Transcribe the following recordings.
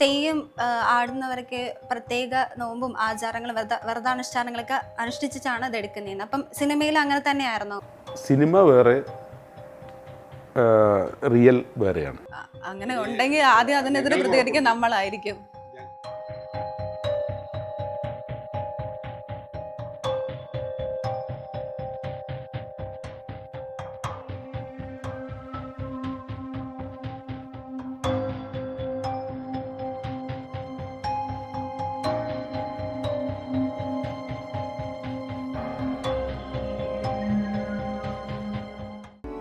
തെയ്യം ആടുന്നവരൊക്കെ പ്രത്യേക നോമ്പും ആചാരങ്ങളും വ്രതാനുഷ്ഠാനങ്ങളൊക്കെ അനുഷ്ഠിച്ചിട്ടാണ് ഇത് എടുക്കുന്നത്. അപ്പം സിനിമയിൽ അങ്ങനെ തന്നെയായിരുന്നോ? സിനിമ വേറെ, റിയൽ വേറെയാണ്. അങ്ങനെ ഉണ്ടെങ്കിൽ ആദ്യം അതിനെതിരെ പ്രതികരിക്കാൻ നമ്മളായിരിക്കും.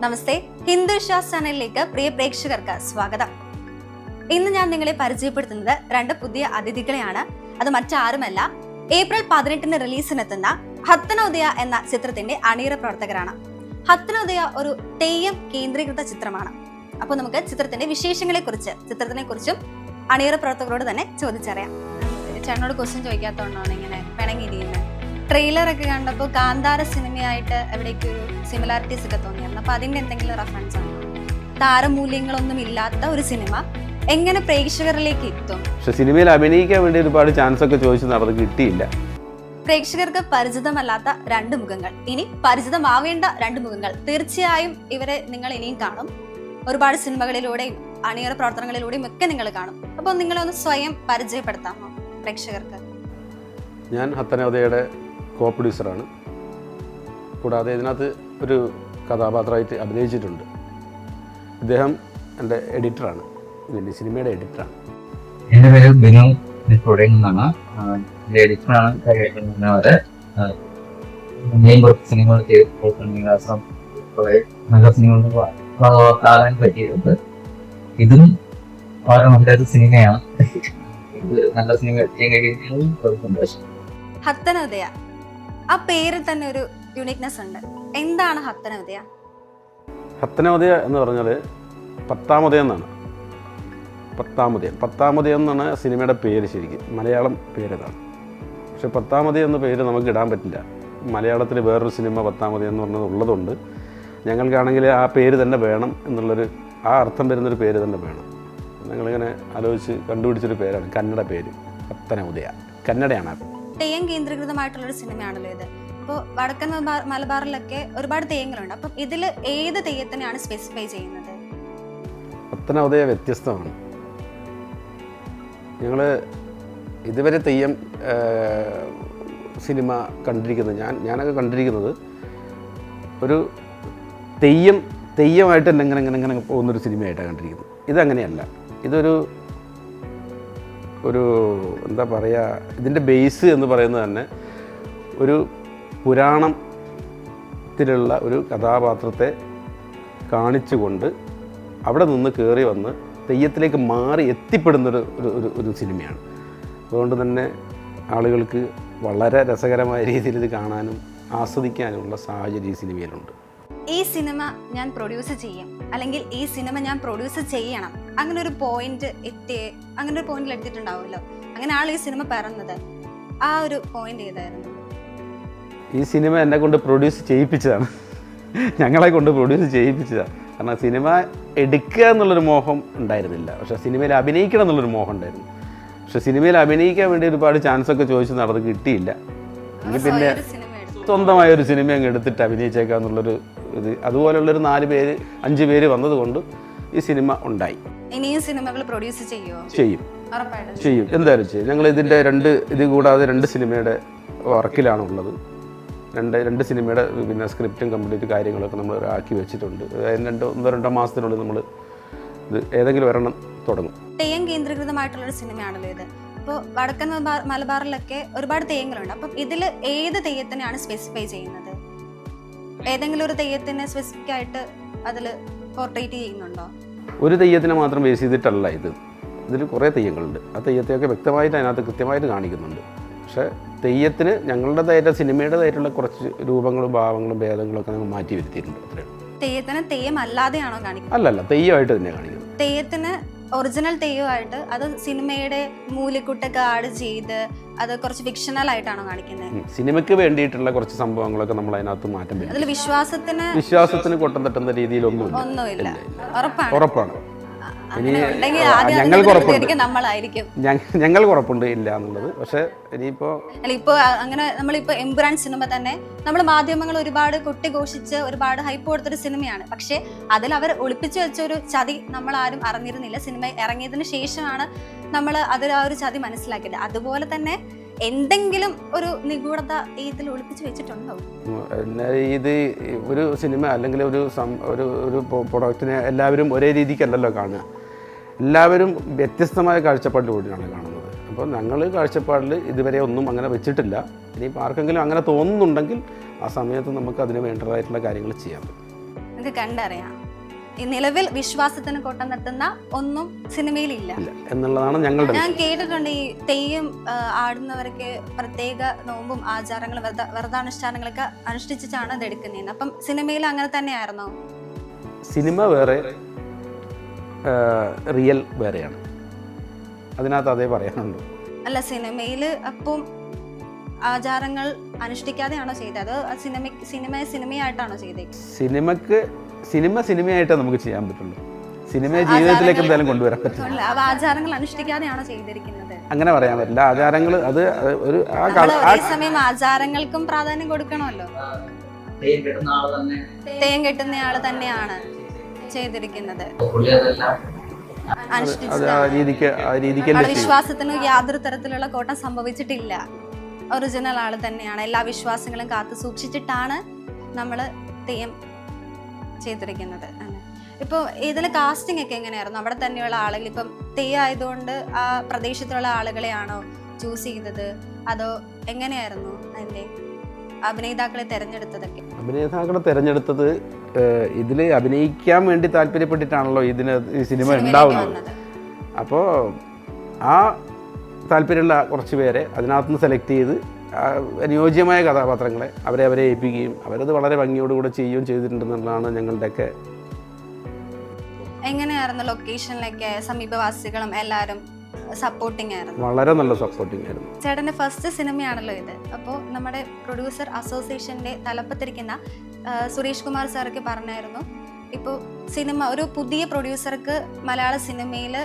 നമസ്തേ, ഹിന്ദു വിശ്വാസ് ചാനലിലേക്ക് പ്രിയ പ്രേക്ഷകർക്ക് സ്വാഗതം. ഇന്ന് ഞാൻ നിങ്ങളെ പരിചയപ്പെടുത്തുന്നത് രണ്ട് പുതിയ അതിഥികളെയാണ്. അത് മറ്റാരുമല്ല, ഏപ്രിൽ 18 റിലീസിനെത്തുന്ന ഹത്തനോദയ എന്ന ചിത്രത്തിന്റെ അണിയറ പ്രവർത്തകരാണ്. ഹത്തനോദയ ഒരു തെയ്യം കേന്ദ്രീകൃത ചിത്രമാണ്. അപ്പോൾ നമുക്ക് ചിത്രത്തിന്റെ വിശേഷങ്ങളെ കുറിച്ച്, ചിത്രത്തിനെ കുറിച്ചും അണിയറ പ്രവർത്തകരോട് തന്നെ ചോദിച്ചറിയാം. ചേട്ടനോട് ക്വസ്റ്റ്യൻ ചോദിക്കാത്തതുകൊണ്ടാണ് ഇങ്ങനെ പിണങ്ങിയിരിക്കുന്നത്. ട്രെയിലറൊക്കെ കണ്ടപ്പോൾ കാന്താര സിനിമയായിട്ട് എവിടേക്ക് ഒരു സിമിലാരിറ്റീസ് ഒക്കെ തോന്നിയായിരുന്നു. അപ്പൊ അതിന്റെ എന്തെങ്കിലും റെഫറൻസ് ആണോ? താരമൂല്യങ്ങളൊന്നും ഇല്ലാത്ത ഒരു സിനിമ എങ്ങനെ പ്രേക്ഷകരിലേക്ക് എത്തും? പക്ഷെ സിനിമയിൽ അഭിനയിക്കാൻ വേണ്ടി ഒരുപാട് ചാൻസ് ഒക്കെ ചോദിച്ചു നടന്ന് കിട്ടിയില്ല. പ്രേക്ഷകർക്ക് പരിചിതമല്ലാത്ത രണ്ട് മുഖങ്ങൾ, ഇനി പരിചിതമാവേണ്ട രണ്ട് മുഖങ്ങൾ. തീർച്ചയായും ഇവരെ നിങ്ങൾ ഇനിയും കാണും. ഒരുപാട് സിനിമകളിലൂടെയും അണിയറ പ്രവർത്തനങ്ങളിലൂടെയും ഒക്കെ നിങ്ങൾ കാണും. അപ്പോൾ നിങ്ങളൊന്ന് സ്വയം പരിചയപ്പെടുത്താമോ പ്രേക്ഷകർക്ക്? ഞാൻ ഹത്തനോദയയുടെ കോ പ്രൊഡ്യൂസറാണ്. കൂടാതെ ഇതിനകത്ത് ഒരു കഥാപാത്രമായിട്ട് അഭിനയിച്ചിട്ടുണ്ട്. ഇദ്ദേഹം എൻ്റെ എഡിറ്ററാണ്, ഇതിൻ്റെ സിനിമയുടെ എഡിറ്ററാണ്. എൻ്റെ പേര് ബിനു എന്നാണ്. എൻ്റെ എഡിറ്ററാണ്. വരെ കുറച്ച് സിനിമകൾ ചെയ്തിട്ടുണ്ട്. കുറേ നല്ല സിനിമകൾ കാണാൻ പറ്റിയിട്ടുണ്ട്. ഇതും വളരെ നല്ലൊരു സിനിമയാണ്. ഇത് നല്ല സിനിമ ചെയ്യാൻ കഴിയുന്നത് സന്തോഷം. ഹത്തനോദയ, ആ പേരിൽ തന്നെ ഒരു യുണീക്നെസ് ഉണ്ട്. എന്താണ് ഹത്തനോദയ? ഹത്തനോദയ എന്ന് പറഞ്ഞാൽ പത്താമതയം എന്നാണ്. പത്താമതയം എന്നാണ് സിനിമയുടെ പേര്. ശരിക്കും മലയാളം പേരതാണ്. പക്ഷെ പത്താമതയം എന്ന പേര് നമുക്ക് ഇടാൻ പറ്റില്ല. മലയാളത്തിൽ വേറൊരു സിനിമ പത്താമതയം എന്ന് പറഞ്ഞത് ഉള്ളതുകൊണ്ട് ഞങ്ങൾക്കാണെങ്കിൽ ആ പേര് തന്നെ വേണം എന്നുള്ളൊരു, ആ അർത്ഥം വരുന്നൊരു പേര് തന്നെ വേണം. ഞങ്ങളിങ്ങനെ ആലോചിച്ച് കണ്ടുപിടിച്ചൊരു പേരാണ്, കന്നഡ പേര് ഹത്തനോദയ. കന്നഡയാണ്. തെയ്യം കേന്ദ്രീകൃതമായിട്ടുള്ളൊരു സിനിമയാണല്ലോ ഇത്. ഇപ്പോൾ വടക്കൻ മലബാറിലൊക്കെ ഒരുപാട് തെയ്യങ്ങളുണ്ട്. അപ്പം ഇതിൽ ഏത് തെയ്യത്തിനെയാണ് സ്പെസിഫൈ ചെയ്യുന്നത്? ഹത്തനോദയ വ്യത്യസ്തമാണ്. ഞങ്ങൾ ഇതുവരെ തെയ്യം സിനിമ കണ്ടിരിക്കുന്നത്, ഞാനൊക്കെ കണ്ടിരിക്കുന്നത് ഒരു തെയ്യമായിട്ട് തന്നെ ഇങ്ങനെ പോകുന്നൊരു സിനിമയായിട്ടാണ് കണ്ടിരിക്കുന്നത്. ഇതങ്ങനെയല്ല. ഇതൊരു എന്താ പറയുക, ഇതിൻ്റെ ബേസ് എന്ന് പറയുന്നത് തന്നെ ഒരു പുരാണത്തിലുള്ള ഒരു കഥാപാത്രത്തെ കാണിച്ചുകൊണ്ട് അവിടെ നിന്ന് കയറി വന്ന് തെയ്യത്തിലേക്ക് മാറി എത്തിപ്പെടുന്നൊരു ഒരു സിനിമയാണ്. അതുകൊണ്ട് തന്നെ ആളുകൾക്ക് വളരെ രസകരമായ രീതിയിൽ ഇത് കാണാനും ആസ്വദിക്കാനുമുള്ള സാഹചര്യം ഈ സിനിമയിലുണ്ട്. ഈ സിനിമ ഞാൻ പ്രൊഡ്യൂസ് ചെയ്യും, അല്ലെങ്കിൽ ഈ സിനിമ ഞാൻ പ്രൊഡ്യൂസ് ചെയ്യണം, അങ്ങനെ ഒരു പോയിന്റിൽ എത്തിയിട്ടുണ്ടാവുമല്ലോ. അങ്ങനെ ആൾ ഈ സിനിമ പറഞ്ഞത്, ആ ഒരു പോയിന്റ് ഏതായിരുന്നു? ഈ സിനിമ എന്നെ കൊണ്ട് പ്രൊഡ്യൂസ് ചെയ്യിപ്പിച്ചതാണ്. ഞങ്ങളെ കൊണ്ട് പ്രൊഡ്യൂസ് ചെയ്യിപ്പിച്ചതാണ്. കാരണം സിനിമ എടുക്കുക എന്നുള്ളൊരു മോഹം ഉണ്ടായിരുന്നില്ല, പക്ഷെ സിനിമയിൽ അഭിനയിക്കണം എന്നുള്ളൊരു മോഹം ഉണ്ടായിരുന്നു. പക്ഷെ സിനിമയിൽ അഭിനയിക്കാൻ വേണ്ടി ഒരുപാട് ചാൻസ് ഒക്കെ ചോദിച്ചു നടന്ന് കിട്ടിയില്ല. എങ്കിൽ പിന്നെ സ്വന്തമായൊരു സിനിമ അങ്ങ് എടുത്തിട്ട് അഭിനയിച്ചേക്കാം എന്നുള്ളൊരു ഇത്, അതുപോലുള്ളൊരു 5 പേര് വന്നതുകൊണ്ട് ഈ സിനിമ ഉണ്ടായി. ഇനിയും സിനിമകൾ പ്രൊഡ്യൂസ് ചെയ്യുമോ? ചെയ്യും, എന്തായാലും ചെയ്യും. ഞങ്ങൾ ഇതിൻ്റെ ഇത് കൂടാതെ 2 സിനിമയുടെ വർക്കിലാണുള്ളത്. രണ്ട് സിനിമയുടെ പിന്നെ സ്ക്രിപ്റ്റും കംപ്ലീറ്റ് കാര്യങ്ങളൊക്കെ നമ്മൾ ആക്കി വെച്ചിട്ടുണ്ട്. ഒന്നോ രണ്ടോ മാസത്തിനുള്ളിൽ നമ്മൾ ഇത് ഏതെങ്കിലും ഒരെണ്ണം തുടങ്ങും. തെയ്യം കേന്ദ്രീകൃതമായിട്ടുള്ളൊരു സിനിമയാണല്ലോ ഇത്. ഇപ്പോൾ വടക്കൻ മലബാറിലൊക്കെ ഒരുപാട് തെയ്യങ്ങളുണ്ട്. അപ്പം ഇതിൽ ഏത് തെയ്യത്തിനെയാണ് സ്പെസിഫൈ ചെയ്യുന്നത്? ഏതെങ്കിലും ഒരു തെയ്യത്തിനെ സ്പെസിഫിക് ആയിട്ട് അതിൽ പോർട്രേറ്റ് ചെയ്യുന്നുണ്ടോ? ഒരു തെയ്യത്തിനെ മാത്രം ബേസ് ചെയ്തിട്ടല്ല ഇതിൽ കുറേ തെയ്യങ്ങളുണ്ട്. ആ തെയ്യത്തെയൊക്കെ വ്യക്തമായിട്ട് അതിനകത്ത് കൃത്യമായിട്ട് കാണിക്കുന്നുണ്ട്. പക്ഷേ തെയ്യത്തിന് ഞങ്ങളുടേതായിട്ട് സിനിമയുടേതായിട്ടുള്ള കുറച്ച് രൂപങ്ങളും ഭാവങ്ങളും ഭേദങ്ങളും ഒക്കെ നമ്മൾ മാറ്റി വരുത്തിയിട്ടുണ്ട്. അത്രയും. തെയ്യത്തിന് തെയ്യം അല്ലാതെയാണോ കാണിക്കുന്നത്? അല്ലല്ല, തെയ്യമായിട്ട് തന്നെ കാണിക്കുന്നത്. തെയ്യത്തിന് ഒറിജിനൽ തെയ്യമായിട്ട്, അത് സിനിമയുടെ മൂലിക്കുട്ടൊക്കെ ആഡ് ചെയ്ത് അത് കുറച്ച് ഫിക്ഷണൽ ആയിട്ടാണോ കാണിക്കുന്നത്? സിനിമയ്ക്ക് വേണ്ടിയിട്ടുള്ള കുറച്ച് സംഭവങ്ങളൊക്കെ നമ്മൾ അതിനകത്ത് മാറ്റം വരും. അതിൽ വിശ്വാസത്തിന് കൊട്ടം തട്ടുന്ന രീതിയിലൊന്നുമില്ല. ഉറപ്പാണ്. അങ്ങനെ ഉണ്ടെങ്കിൽ ആദ്യം ഞങ്ങൾക്ക് ഉറപ്പുണ്ട് പ്രതികരിക്കുക നമ്മളായിരിക്കും. ഞങ്ങൾക്ക് ഉറപ്പുണ്ട് ഇല്ല എന്നുള്ളത്. പക്ഷെ ഇനിയിപ്പോൾ അല്ല, ഇപ്പോൾ അങ്ങനെ നമ്മളിപ്പോൾ എമ്പുരാൻ സിനിമ തന്നെ നമ്മൾ മാധ്യമങ്ങൾ ഒരുപാട് കൊട്ടിഘോഷിച്ച് ഒരുപാട് ഹൈപ്പ് കൊടുത്തൊരു സിനിമയാണ്. പക്ഷേ അതിൽ അവർ ഒളിപ്പിച്ചു വെച്ച ഒരു ചതി നമ്മൾ ആരും അറിഞ്ഞിരുന്നില്ല. സിനിമ ഇറങ്ങിയതിന് ശേഷമാണ് നമ്മൾ അതിൽ ആ ഒരു ചതി മനസ്സിലാക്കിയത്. അതുപോലെ തന്നെ എന്തെങ്കിലും ഒരു നിഗൂഢത ഇതിൽ ഒളിപ്പിച്ചു വെച്ചിട്ടുണ്ടോ? ഇത് ഒരു സിനിമ അല്ലെങ്കിൽ ഒരു പ്രൊഡക്റ്റിനെ എല്ലാവരും ഒരേ രീതിക്കല്ലല്ലോ കാണുക. എല്ലാവരും വ്യത്യസ്തമായ കാഴ്ചപ്പാടിലൂടെയാണ് കാണുന്നത്. അപ്പോൾ ഞങ്ങൾ കാഴ്ചപ്പാടിൽ ഇതുവരെ ഒന്നും അങ്ങനെ വെച്ചിട്ടില്ല. ഇനിയിപ്പോൾ ആർക്കെങ്കിലും അങ്ങനെ തോന്നുന്നുണ്ടെങ്കിൽ ആ സമയത്ത് നമുക്ക് അതിന് വേണ്ടതായിട്ടുള്ള കാര്യങ്ങൾ ചെയ്യാൻ പറ്റും. നമുക്ക് കണ്ടറിയാം. ഈ നിലവിൽ വിശ്വാസത്തിന് കോട്ടം തട്ടുന്ന ഒന്നും സിനിമയിലില്ല എന്നുള്ളതാണ് ഞങ്ങളുടെ. ഞാൻ കേട്ടിട്ടുണ്ട് ഈ തെയ്യം ആടുന്നവരൊക്കെ പ്രത്യേക നോമ്പും ആചാരങ്ങളും വ്രതാനുഷ്ഠാനങ്ങളൊക്കെ അനുഷ്ഠിച്ചിട്ടാണ് ഇത് എടുക്കുന്നതെന്ന്. അപ്പം സിനിമയിൽ അങ്ങനെ തന്നെയായിരുന്നോ? സിനിമ വേറെ, റിയൽ വേറെയാണ്. അതിനകത്ത് അതേ പറയാനുള്ളൂ. അല്ല, സിനിമയിൽ അപ്പം ആചാരങ്ങൾ അനുഷ്ഠിക്കാതെയാണോ ചെയ്തത്? അത് സിനിമയായിട്ടാണോ ചെയ്തത്? സിനിമയായിട്ടേ നമുക്ക് ചെയ്യാൻ പറ്റുള്ളൂ. സിനിമയെ ജീവിതത്തിലേക്ക് എന്തായാലും കൊണ്ടുവരാൻ പറ്റില്ല. ആചാരങ്ങൾ അനുഷ്ഠിക്കാതെയാണോ ചെയ്തിരിക്കുന്നത്? അങ്ങനെ പറയാൻ പറ്റില്ല. ആചാരങ്ങൾ അത് ഒരു സമയം ആചാരങ്ങൾക്കും പ്രാധാന്യം കൊടുക്കണമല്ലോ. തെയ്യം കെട്ടുന്ന ആള് തന്നെയാണ് ചെയ്തിരിക്കുന്നത്. വിശ്വാസത്തിന് യാതൊരു തരത്തിലുള്ള കോട്ടം സംഭവിച്ചിട്ടില്ല. ഒറിജിനൽ ആള് തന്നെയാണ്. എല്ലാ വിശ്വാസങ്ങളും കാത്തു സൂക്ഷിച്ചിട്ടാണ് നമ്മൾ തെയ്യം ചെയ്തിരിക്കുന്നത്. ഇപ്പോൾ ഇതിൽ കാസ്റ്റിംഗ് ഒക്കെ എങ്ങനെയായിരുന്നു? അവിടെ തന്നെയുള്ള ആളുകൾ, ഇപ്പം തെയ്യം ആയതുകൊണ്ട് ആ പ്രദേശത്തുള്ള ആളുകളെയാണോ ചൂസ് ചെയ്തത്, അതോ എങ്ങനെയായിരുന്നു അതിൻ്റെ അഭിനേതാക്കളെ തിരഞ്ഞെടുത്തതൊക്കെ? അഭിനേതാക്കളെ തിരഞ്ഞെടുത്തത് ഇതിൽ അഭിനയിക്കാൻ വേണ്ടി താല്പര്യപ്പെട്ടിട്ടാണല്ലോ ഈ സിനിമ ഉണ്ടാവുന്നത്. അപ്പോൾ ആ താല്പര്യമുള്ള കുറച്ച് പേരെ അതിനകത്തുനിന്ന് സെലക്ട് ചെയ്ത് അനുയോജ്യമായ കഥാപാത്രങ്ങളെ അവരെ ഏൽപ്പിക്കുകയും അവരത് വളരെ ഭംഗിയോടുകൂടെ ചെയ്യുകയും ചെയ്തിട്ടുണ്ടെന്നുള്ളതാണ് ഞങ്ങളുടെയൊക്കെ. എങ്ങനെയായിരുന്നു ലൊക്കേഷനിലൊക്കെ? സമീപവാസികളും എല്ലാവരും സപ്പോർട്ടിങ് ആയിരുന്നു? വളരെ നല്ല സപ്പോർട്ടിങ് ആയിരുന്നു. ചേട്ടൻ്റെ ഫസ്റ്റ് സിനിമയാണല്ലോ ഇത്. അപ്പോൾ നമ്മുടെ പ്രൊഡ്യൂസർ അസോസിയേഷൻ്റെ തലപ്പത്തിരിക്കുന്ന സുരേഷ് കുമാർ സാറൊക്കെ പറഞ്ഞായിരുന്നു, ഇപ്പോൾ സിനിമ ഒരു പുതിയ പ്രൊഡ്യൂസർക്ക് മലയാള സിനിമയിൽ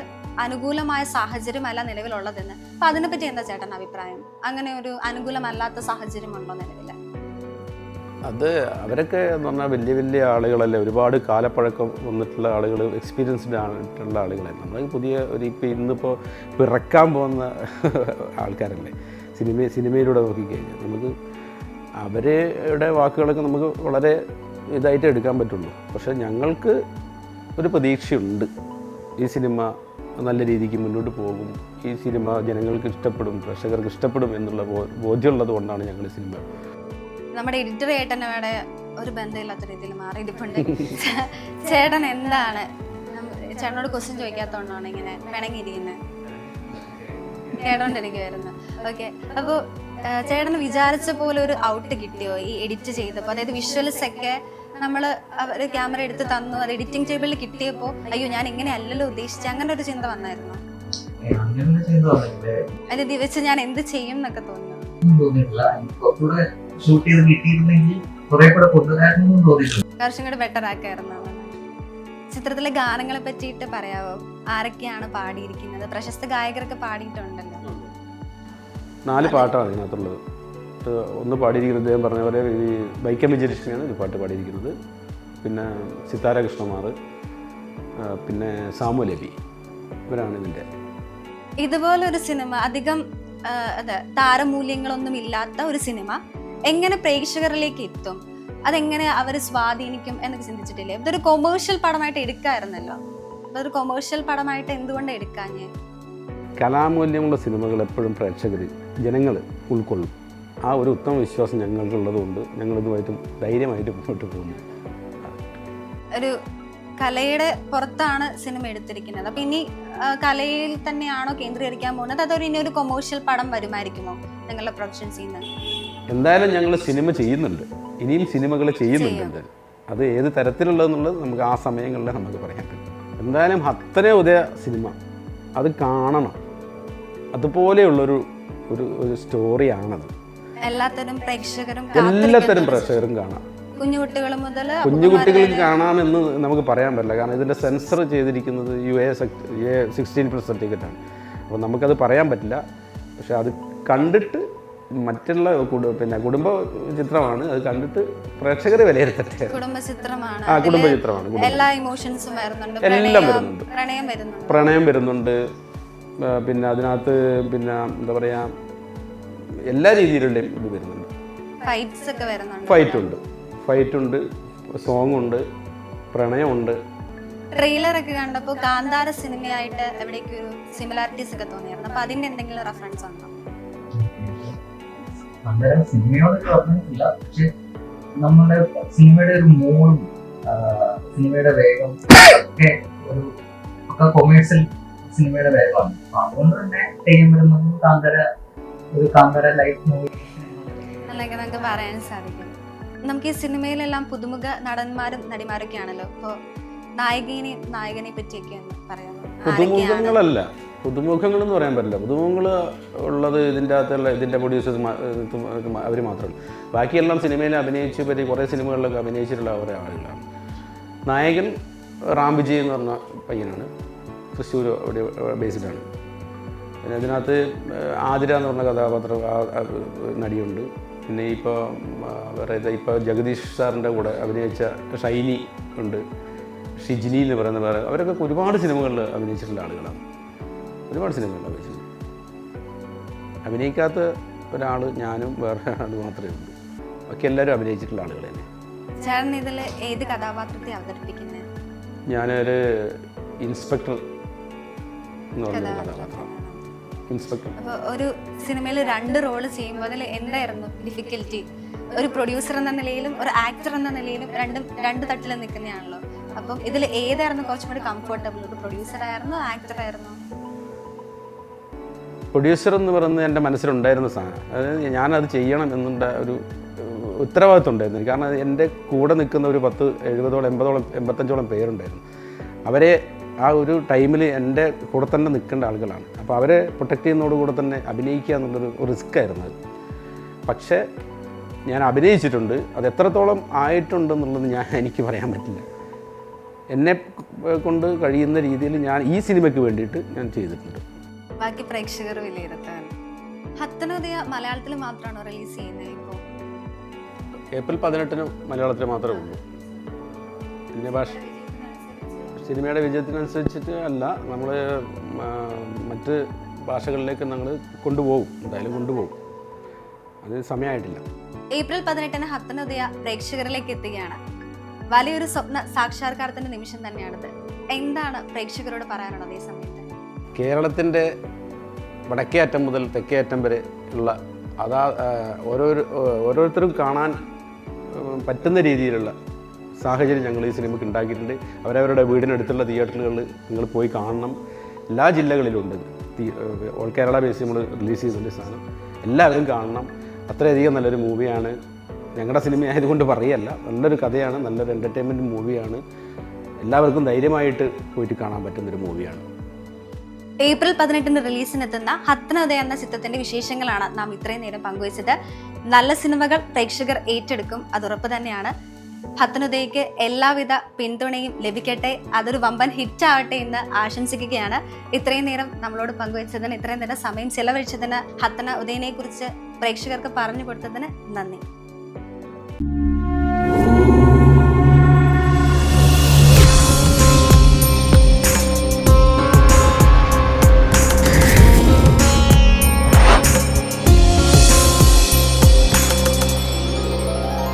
അനുകൂലമായ സാഹചര്യമല്ല നിലവിലുള്ളതെന്ന്. അപ്പൊ അതിനെപ്പറ്റി എന്താ ചേട്ടൻ അഭിപ്രായം? അങ്ങനെ ഒരു അനുകൂലമല്ലാത്ത സാഹചര്യം ഉണ്ടോ നിലവിൽ? അത് അവരൊക്കെ എന്ന് പറഞ്ഞാൽ വലിയ വലിയ ആളുകളല്ലേ, ഒരുപാട് കാലപ്പഴക്കം വന്നിട്ടുള്ള ആളുകൾ, എക്സ്പീരിയൻസ്ഡ് ആയിട്ടുള്ള ആളുകളല്ലേ. നമ്മൾ പുതിയ ഇപ്പോൾ ഇന്നിപ്പോൾ പിറക്കാൻ പോകുന്ന ആൾക്കാരല്ലേ. സിനിമയിലൂടെ നോക്കിക്കഴിഞ്ഞാൽ നമുക്ക് അവരുടെ വാക്കുകളൊക്കെ നമുക്ക് വളരെ ഇതായിട്ട് എടുക്കാൻ പറ്റുള്ളൂ. പക്ഷേ ഞങ്ങൾക്ക് ഒരു പ്രതീക്ഷയുണ്ട്, ഈ സിനിമ നല്ല രീതിക്ക് മുന്നോട്ട് പോകും, ഈ സിനിമ ജനങ്ങൾക്ക് ഇഷ്ടപ്പെടും, പ്രേക്ഷകർക്ക് ഇഷ്ടപ്പെടും എന്നുള്ള ബോധ്യമുള്ളത് കൊണ്ടാണ് ഞങ്ങൾ സിനിമ. നമ്മുടെ എഡിറ്റർ ചേട്ടനോടെ ഒരു ബന്ധമില്ലാത്ത രീതിയിൽ മാറിയിട്ടുണ്ട്. ചേട്ടൻ എന്താണ് ചേട്ടനോട് ക്വസ്റ്റ്യൻ ചോദിക്കാത്തതുകൊണ്ടാണ് ഇങ്ങനെ പിണങ്ങിയിരിക്കുന്നത്? കേട്ടോണ്ടിരിക്കുവായിരുന്നു. ഓക്കെ, അപ്പോൾ ചേട്ടന് വിചാരിച്ച പോലെ ഒരു ഔട്ട് കിട്ടിയോ ഈ എഡിറ്റ് ചെയ്തപ്പോൾ? അതായത് വിഷ്വൽസ് ഒക്കെ നമ്മൾ അവർ ക്യാമറ എടുത്ത് തന്നു, അത് എഡിറ്റിംഗ് ടേബിളിൽ കിട്ടിയപ്പോൾ അയ്യോ ഞാൻ ഇങ്ങനെ അല്ലല്ലോ ഉദ്ദേശിച്ചത്, അങ്ങനെ ഒരു ചിന്ത വന്നായിരുന്നു? അത് വെച്ച് ഞാൻ എന്ത് ചെയ്യും എന്നൊക്കെ തോന്നിയോ? കുറച്ചും കൂടെ ബെറ്റർ ആക്കായിരുന്നു. ചിത്രത്തിലെ ഗാനങ്ങളെ പറ്റിയിട്ട് പറയാവോ? ആരൊക്കെയാണ് പാടിയിരിക്കുന്നത്? പ്രശസ്ത ഗായകരൊക്കെ പാടിയിട്ടുണ്ടല്ലോ. 4 പാട്ടാണ് ഇതിനകത്തുള്ളത്. ഒന്ന് പാടിയിരിക്കുന്നത് ഞാൻ പറഞ്ഞ പോലെ ഈ വൈക്കം വിജയലക്ഷ്മിയാണ് ഒരു പാട്ട് പാടിയിരിക്കുന്നത്. പിന്നെ സിത്താര കൃഷ്ണകുമാർ, പിന്നെ സാമു ലബി, ഇവരാണ് ഇതിൻ്റെ. ഇതുപോലൊരു സിനിമ അധികം താരമൂല്യങ്ങളൊന്നും ഇല്ലാത്ത ഒരു സിനിമ എങ്ങനെ പ്രേക്ഷകരിലേക്ക് എത്തും, അതെങ്ങനെ അവർ സ്വാധീനിക്കും എന്നൊക്കെ ചിന്തിച്ചിട്ടില്ലേ? ഇതൊരു കൊമേഴ്ഷ്യൽ പടമായിട്ട് എടുക്കാമായിരുന്നല്ലോ. ഇതൊരു കൊമേഴ്ഷ്യൽ പടമായിട്ട് എന്തുകൊണ്ട് എടുക്കാഞ്ഞേ? കലാമൂല്യമുള്ള സിനിമകൾ എപ്പോഴും പ്രേക്ഷകർ, ജനങ്ങൾ ഉൾക്കൊള്ളും. ആ ഒരു ഉത്തമ വിശ്വാസം ഞങ്ങൾക്കുള്ളതുകൊണ്ട് ഞങ്ങളിതുമായിട്ടും ധൈര്യമായിട്ട് മുന്നോട്ട് പോകുന്നു. ഒരു കലയുടെ പുറത്താണ് സിനിമ എടുത്തിരിക്കുന്നത്. അപ്പം ഇനി കലയിൽ തന്നെയാണോ കേന്ദ്രീകരിക്കാൻ പോകുന്നത്, അതോ ഇനി ഒരു കൊമേഴ്ഷ്യൽ പടം വരുമായിരിക്കുമോ നിങ്ങളുടെ പ്രൊഡക്ഷൻസിൽ നിന്ന്? എന്തായാലും ഞങ്ങൾ സിനിമ ചെയ്യുന്നുണ്ട്, ഇനിയും സിനിമകൾ ചെയ്യുന്നുണ്ട്. അത് ഏത് തരത്തിലുള്ളതെന്നുള്ളത് നമുക്ക് ആ സമയങ്ങളിൽ നമുക്ക് പറയാൻ പറ്റും. എന്തായാലും അത്രേ ഉദയ സിനിമ അത് കാണണം. അതുപോലെയുള്ളൊരു ഒരു സ്റ്റോറിയാണത്. എല്ലാത്തരം പ്രേക്ഷകരും കാണാം. കുഞ്ഞുകുട്ടികൾ മുതൽ കുഞ്ഞുകുട്ടികൾക്ക് കാണാമെന്ന് നമുക്ക് പറയാൻ പറ്റില്ല. കാരണം ഇതിൻ്റെ സെൻസർ ചെയ്തിരിക്കുന്നത് UA16+ സർട്ടിഫിക്കറ്റാണ്. അപ്പോൾ നമുക്കത് പറയാൻ പറ്റില്ല. പക്ഷെ അത് കണ്ടിട്ട് മറ്റുള്ള പിന്നെ കുടുംബ ചിത്രമാണ്, അത് കണ്ടിട്ട് പ്രേക്ഷകർ വിലയിരുത്തട്ടെ. കുടുംബ ചിത്രമാണ്, കുടുംബ ചിത്രമാണ്. എല്ലാ ഇമോഷൻസും വരുന്നുണ്ട്, എല്ലാം വരുന്നുണ്ട്. പ്രണയം വരുന്നുണ്ട്, പിന്നെ അതിനകത്ത് പിന്നെ എന്താ പറയുക, എല്ലാ രീതിയിലുള്ളയും ഇത് വരുന്നുണ്ട്. ഫൈറ്റ്സ് ഒക്കെ വരുന്നുണ്ട്. ഫൈറ്റ് ഉണ്ട്, സോങ് ഉണ്ട്, പ്രണയമുണ്ട്. ട്രെയിലർ ഒക്കെ കണ്ടപ്പോൾ കാന്താര സിനിമയായിട്ട് എവിടേക്ക് ഒരു സിമിലാരിറ്റീസ് ഒക്കെ തോന്നിയായിരുന്നു. അപ്പൊ അതിന്റെ എന്തെങ്കിലും റെഫറൻസ് ഉണ്ടോ? കാന്താര സിനിമയോടൊക്കെ പറഞ്ഞിട്ടില്ല, പക്ഷെ നമ്മുടെ സിനിമയുടെ ഒരു മൂഡും സിനിമയുടെ വേഗം ഒക്കെ ഒക്കെ കൊമേഴ്സ്യൽ സിനിമയുടെ വേഗമാണ്. അതുകൊണ്ട് തന്നെ തെയ്യം വരുന്നത് കാന്താര ലൈഫ് മൂവി എന്നൊക്കെ നമുക്ക് പറയാൻ സാധിക്കും. നമുക്ക് ഈ സിനിമയിലെല്ലാം പുതുമുഖ നടന്മാരും നടിമാരൊക്കെ ആണല്ലോ. ഇപ്പോൾ നായകനെ പറ്റിയൊക്കെ പറയാമോ? പുതുമുഖങ്ങളല്ല, പുതുമുഖങ്ങൾ എന്ന് പറയാൻ പറ്റില്ല. പുതുമുഖങ്ങൾ ഉള്ളത് ഇതിൻ്റെ പ്രൊഡ്യൂസേഴ്സ് അവർ മാത്രമല്ല. ബാക്കിയെല്ലാം സിനിമയിൽ അഭിനയിച്ച് പറ്റി കുറേ സിനിമകളിലൊക്കെ അഭിനയിച്ചിട്ടുള്ള കുറേ ആളുകളാണ്. നായകൻ റാം വിജയ് എന്ന് പറഞ്ഞ പയ്യനാണ്, തൃശ്ശൂർ അവിടെ ബേസ്ഡാണ്. പിന്നെ അതിനകത്ത് ആതിര എന്ന് പറഞ്ഞ കഥാപാത്രം നടിയുണ്ട്. പിന്നെ ഇപ്പോൾ ഇപ്പോൾ ജഗദീഷ് സാറിൻ്റെ കൂടെ അഭിനയിച്ച ഷൈനി ഉണ്ട്, ഷിജിനി എന്ന് പറയുന്ന പേര്. അവരൊക്കെ ഒരുപാട് സിനിമകളിൽ അഭിനയിച്ചിട്ടുള്ള ആളുകളാണ്. ഒരുപാട് സിനിമകളിൽ അഭിനയിച്ചിട്ടുണ്ട്. അഭിനയിക്കാത്ത ഒരാൾ ഞാനും വേറെ ആൾ മാത്രമേ ഉള്ളൂ. ബാക്കി എല്ലാവരും അഭിനയിച്ചിട്ടുള്ള ആളുകൾ തന്നെ. ചേട്ടൻ ഇതിൽ ഏത് കഥാപാത്രത്തെ അവതരിപ്പിക്കുന്നത്? ഞാനൊരു ഇൻസ്പെക്ടർ എന്ന് പറഞ്ഞ കഥാപാത്രം. ഇൻസ്പെക്ടർ. അപ്പോൾ ഒരു സിനിമയിൽ 2 റോള് ചെയ്യുമ്പോൾ അതിൽ എന്തായിരുന്നു ഡിഫിക്കൽറ്റി? ഒരു പ്രൊഡ്യൂസർ എന്ന നിലയിലും ഒരു ആക്ടർ എന്ന നിലയിലും രണ്ട് തട്ടിൽ നിൽക്കുന്നതാണല്ലോ. അപ്പം ഇതിൽ ഏതായിരുന്നു കുറച്ചും കൂടി കംഫർട്ടബിൾ? ഒരു പ്രൊഡ്യൂസർ ആയിരുന്നു, ആക്ടർ ആയിരുന്നു? പ്രൊഡ്യൂസർ എന്ന് പറയുന്നത് എൻ്റെ മനസ്സിലുണ്ടായിരുന്ന സാധനം. അതായത് ഞാനത് ചെയ്യണം എന്നുള്ള ഒരു ഉത്തരവാദിത്വം ഉണ്ടായിരുന്നു. കാരണം എൻ്റെ കൂടെ നിൽക്കുന്ന ഒരു 10, 70, 80, 85 പേരുണ്ടായിരുന്നു. അവരെ ആ ഒരു ടൈമിൽ എൻ്റെ കൂടെ തന്നെ നിൽക്കേണ്ട ആളുകളാണ്. അപ്പോൾ അവരെ പ്രൊട്ടക്റ്റ് ചെയ്യുന്നതോടുകൂടെ തന്നെ അഭിനയിക്കുക എന്നുള്ളൊരു റിസ്ക് ആയിരുന്നു അത്. പക്ഷേ ഞാൻ അഭിനയിച്ചിട്ടുണ്ട്. അത് എത്രത്തോളം ആയിട്ടുണ്ടെന്നുള്ളത് എനിക്ക് പറയാൻ പറ്റില്ല. എന്നെ കൊണ്ട് കഴിയുന്ന രീതിയിൽ ഞാൻ ഈ സിനിമയ്ക്ക് വേണ്ടിയിട്ട് ഞാൻ ചെയ്തിട്ടുണ്ട്. ബാക്കി പ്രേക്ഷകർ വിലയിരുത്താൻ. ഹത്തനോദയ മലയാളത്തിൽ മാത്രമാണോ റിലീസ് ചെയ്യുന്നത് ഇപ്പോൾ? ഏപ്രിൽ 18 മലയാളത്തിൽ മാത്രമേ ഉള്ളൂ. പിന്നെ സിനിമയുടെ വിജയത്തിനനുസരിച്ചിട്ട് അല്ല, നമ്മൾ മറ്റ് ഭാഷകളിലേക്ക് ഞങ്ങൾ കൊണ്ടുപോകും, എന്തായാലും കൊണ്ടുപോകും. അത് സമയമായിട്ടില്ല. ഏപ്രിൽ 18 ഹത്തനോദയ പ്രേക്ഷകരിലേക്ക് എത്തുകയാണ്. വലിയൊരു സ്വപ്ന സാക്ഷാത്കാരത്തിന്റെ നിമിഷം തന്നെയാണിത്. എന്താണ് പ്രേക്ഷകരോട് പറയാനുള്ളത് ഈ സമയത്ത്? കേരളത്തിൻ്റെ വടക്കേ അറ്റം മുതൽ തെക്കേ അറ്റം വരെ ഉള്ള ഓരോരുത്തരും കാണാൻ പറ്റുന്ന രീതിയിലുള്ള സാഹചര്യം ഞങ്ങൾ ഈ സിനിമയ്ക്ക് ഉണ്ടാക്കിയിട്ടുണ്ട്. അവരവരുടെ വീടിനടുത്തുള്ള തിയേറ്ററുകളിൽ നിങ്ങൾ പോയി കാണണം. എല്ലാ ജില്ലകളിലുണ്ട്. ഓൾ കേരള ബേസ് നമ്മൾ റിലീസ് ചെയ്തിട്ടുണ്ട് സാധനം. എല്ലാവരും കാണണം. അത്രയധികം നല്ലൊരു മൂവിയാണ്. ഞങ്ങളുടെ സിനിമ ആയതുകൊണ്ട് പറയല്ല, നല്ലൊരു കഥയാണ്, നല്ലൊരു എൻ്റർടൈൻമെൻറ്റ് മൂവിയാണ്. എല്ലാവർക്കും ധൈര്യമായിട്ട് പോയിട്ട് കാണാൻ പറ്റുന്നൊരു മൂവിയാണ്. ഏപ്രിൽ 18 റിലീസിനെത്തുന്ന ഹത്തനോദയ എന്ന ചിത്രത്തിന്റെ വിശേഷങ്ങളാണ് നാം ഇത്രയും നേരം പങ്കുവച്ചത്. നല്ല സിനിമകൾ പ്രേക്ഷകർ ഏറ്റെടുക്കും, അത് ഉറപ്പ് തന്നെയാണ്. ഹത്തനോദയയ്ക്ക് എല്ലാവിധ പിന്തുണയും ലഭിക്കട്ടെ, അതൊരു വമ്പൻ ഹിറ്റ് ആവട്ടെ എന്ന് ആശംസിക്കുകയാണ്. ഇത്രയും നേരം നമ്മളോട് പങ്കുവച്ചതിന്, ഇത്രയും നേരം സമയം ചെലവഴിച്ചതിന്, ഹത്തനോദയനെ കുറിച്ച് പ്രേക്ഷകർക്ക് പറഞ്ഞു കൊടുത്തതിന് നന്ദി.